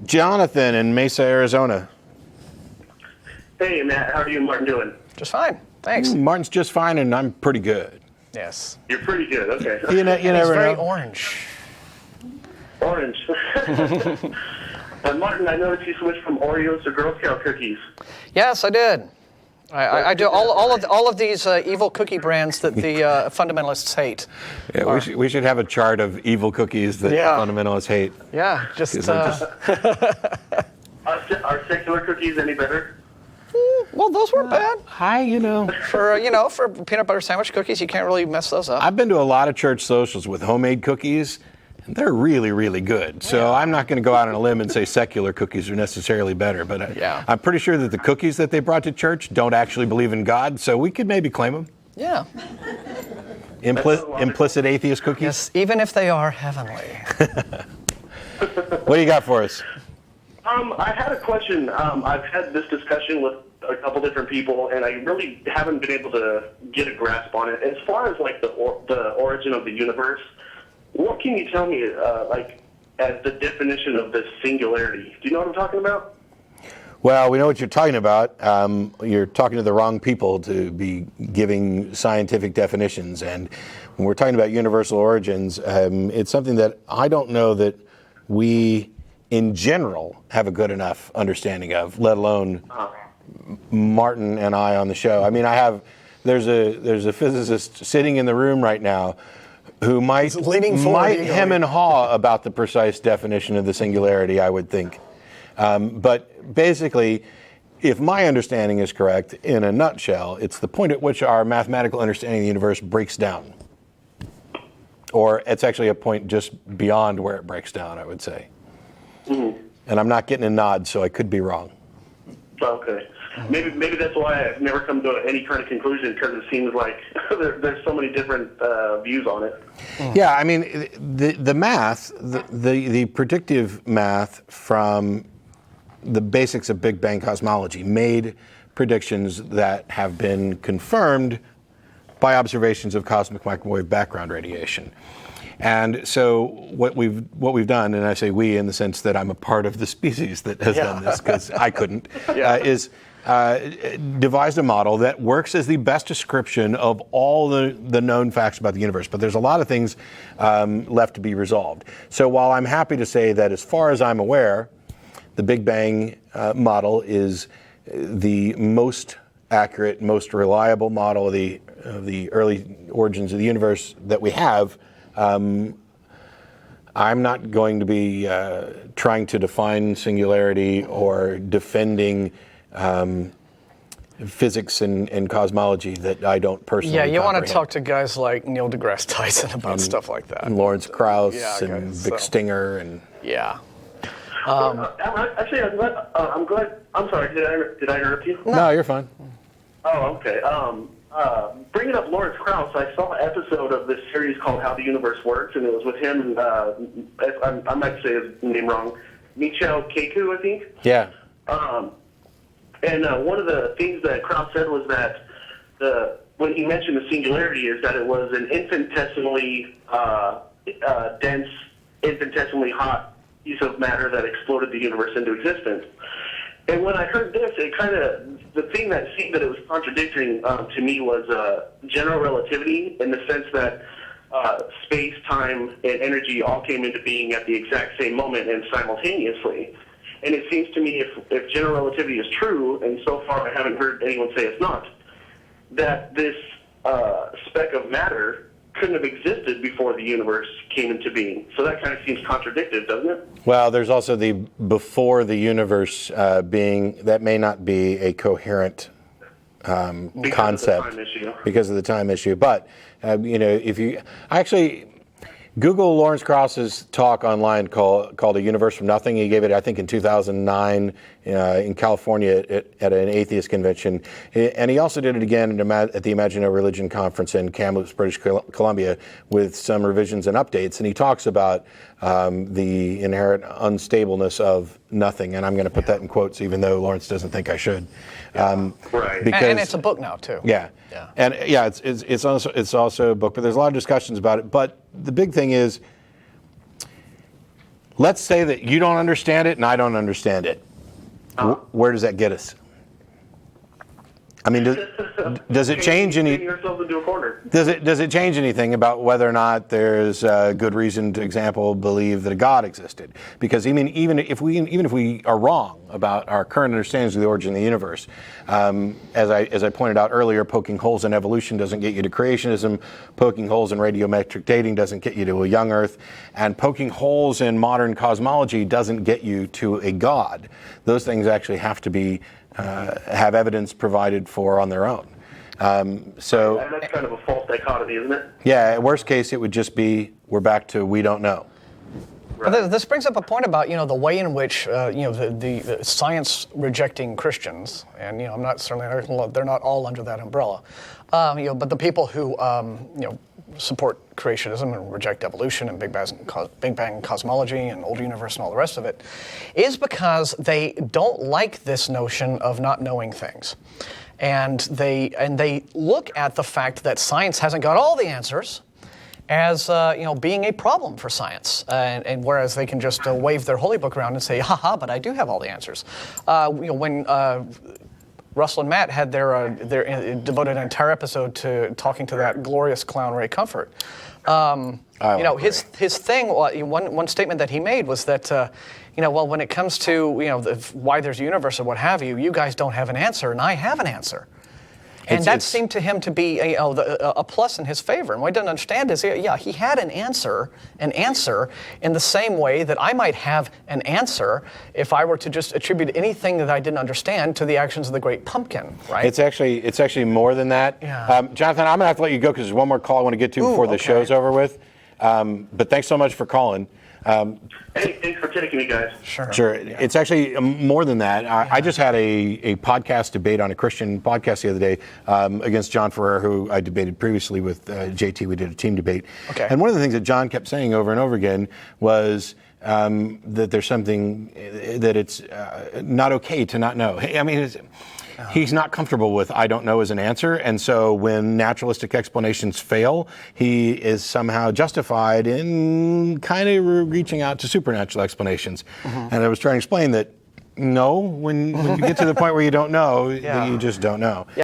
Jonathan in Mesa, Arizona. Hey, Matt. How are you and Martin doing? Just fine. Thanks. Martin's just fine, and I'm pretty good. Yes. You're pretty good. Okay. You never very know. orange. Orange. Martin, I noticed you switched from Oreos to Girl Scout cookies. Yes, I did. I do all of these evil cookie brands that the fundamentalists hate. Yeah, we should have a chart of evil cookies that fundamentalists hate. Yeah, just. Are secular cookies any better? Well, those weren't bad. For for peanut butter sandwich cookies, you can't really mess those up. I've been to a lot of church socials with homemade cookies, and they're really, really good. So I'm not going to go out on a limb and say secular cookies are necessarily better, but I'm pretty sure that the cookies that they brought to church don't actually believe in God, so we could maybe claim them. Yeah. Implicit atheist cookies? Yes, even if they are heavenly. What do you got for us? I had a question. I've had this discussion with a couple different people, and I really haven't been able to get a grasp on it. As far as like the origin of the universe, what can you tell me, as the definition of this singularity? Do you know what I'm talking about? Well, we know what you're talking about. You're talking to the wrong people to be giving scientific definitions. And when we're talking about universal origins, it's something that I don't know that we, in general, have a good enough understanding of, let alone Martin and I on the show. I mean, there's a physicist sitting in the room right now who might hem and haw about the precise definition of the singularity, I would think. But basically, if my understanding is correct, in a nutshell, it's the point at which our mathematical understanding of the universe breaks down. Or it's actually a point just beyond where it breaks down, I would say. Mm-hmm. And I'm not getting a nod, so I could be wrong. Okay. Maybe that's why I've never come to any kind of conclusion, because it seems like there's so many different views on it. Yeah, I mean, the math, the predictive math from the basics of Big Bang cosmology made predictions that have been confirmed by observations of cosmic microwave background radiation. And so what we've done, and I say we in the sense that I'm a part of the species that has done this, because I couldn't, is devised a model that works as the best description of all the known facts about the universe. But there's a lot of things left to be resolved. So while I'm happy to say that as far as I'm aware, the Big Bang model is the most accurate, most reliable model of the early origins of the universe that we have, I'm not going to be trying to define singularity or defending physics and cosmology that I don't personally comprehend. Want to talk to guys like Neil deGrasse Tyson about stuff like that. And Lawrence Krauss and Vic Stinger and... Yeah. Actually, I'm glad. I'm sorry. Did I interrupt you? No, you're fine. Oh, okay. Bringing up Lawrence Krauss, I saw an episode of this series called How the Universe Works, and it was with him, and I might say his name wrong, Michio Kaku, I think. Yeah. And one of the things that Krauss said was that when he mentioned the singularity is that it was an infinitesimally dense, infinitesimally hot piece of matter that exploded the universe into existence. And when I heard this, the thing that seemed that it was contradicting to me was general relativity, in the sense that space, time, and energy all came into being at the exact same moment and simultaneously. And it seems to me if general relativity is true, and so far I haven't heard anyone say it's not, that this speck of matter couldn't have existed before the universe came into being. So that kind of seems contradictive, doesn't it? Well, there's also the before the universe being, that may not be a coherent concept because of the time issue. But, if you actually Google Lawrence Krauss's talk online called A Universe from Nothing. He gave it, I think, in 2009 in California at an atheist convention. And he also did it again at the Imagine a Religion conference in Kamloops, British Columbia, with some revisions and updates. And he talks about the inherent unstableness of nothing. And I'm going to put that in quotes, even though Lawrence doesn't think I should. Right. Because, and it's a book now, too. Yeah. And it's also a book, but there's a lot of discussions about it. But the big thing is, Let's say that you don't understand it and I don't understand it. Where does that get us? I mean, does it change any? Yourselves into a corner. Does it change anything about whether or not there's good reason to, example, believe that a God existed? Because even if we are wrong about our current understandings of the origin of the universe, as I pointed out earlier, poking holes in evolution doesn't get you to creationism. Poking holes in radiometric dating doesn't get you to a young Earth, and poking holes in modern cosmology doesn't get you to a God. Those things actually have to be have evidence provided for on their own. So and that's kind of a false dichotomy, isn't it? Yeah, worst case, it would just be we're back to we don't know. Right. Well, this brings up a point about the way in which the science rejecting Christians, and I'm not certainly they're not all under that umbrella, but the people who support creationism and reject evolution and Big Bang cosmology and old universe and all the rest of it, is because they don't like this notion of not knowing things, and they look at the fact that science hasn't got all the answers as being a problem for science, and whereas they can just wave their holy book around and say, "Ha, but I do have all the answers." When Russell and Matt had their devoted an entire episode to talking to that glorious clown Ray Comfort. His thing, one statement that he made was that, when it comes to why there's a universe or what have you, you guys don't have an answer, and I have an answer. And that seemed to him to be a plus in his favor. And what I didn't understand is, he had an answer in the same way that I might have an answer if I were to just attribute anything that I didn't understand to the actions of the Great Pumpkin, right? It's actually more than that. Yeah. Jonathan, I'm going to have to let you go because there's one more call I want to get to before the show's over with. But thanks so much for calling. Hey, thanks for taking me, guys. Sure. Yeah. It's actually more than that. I just had a podcast debate on a Christian podcast the other day against John Ferrer, who I debated previously with JT. We did a team debate. Okay. And one of the things that John kept saying over and over again was that there's something that it's not okay to not know. I mean, he's not comfortable with I don't know as an answer, and so when naturalistic explanations fail, he is somehow justified in kind of reaching out to supernatural explanations. And I was trying to explain that no, when you get to the point where you don't know, you just don't know.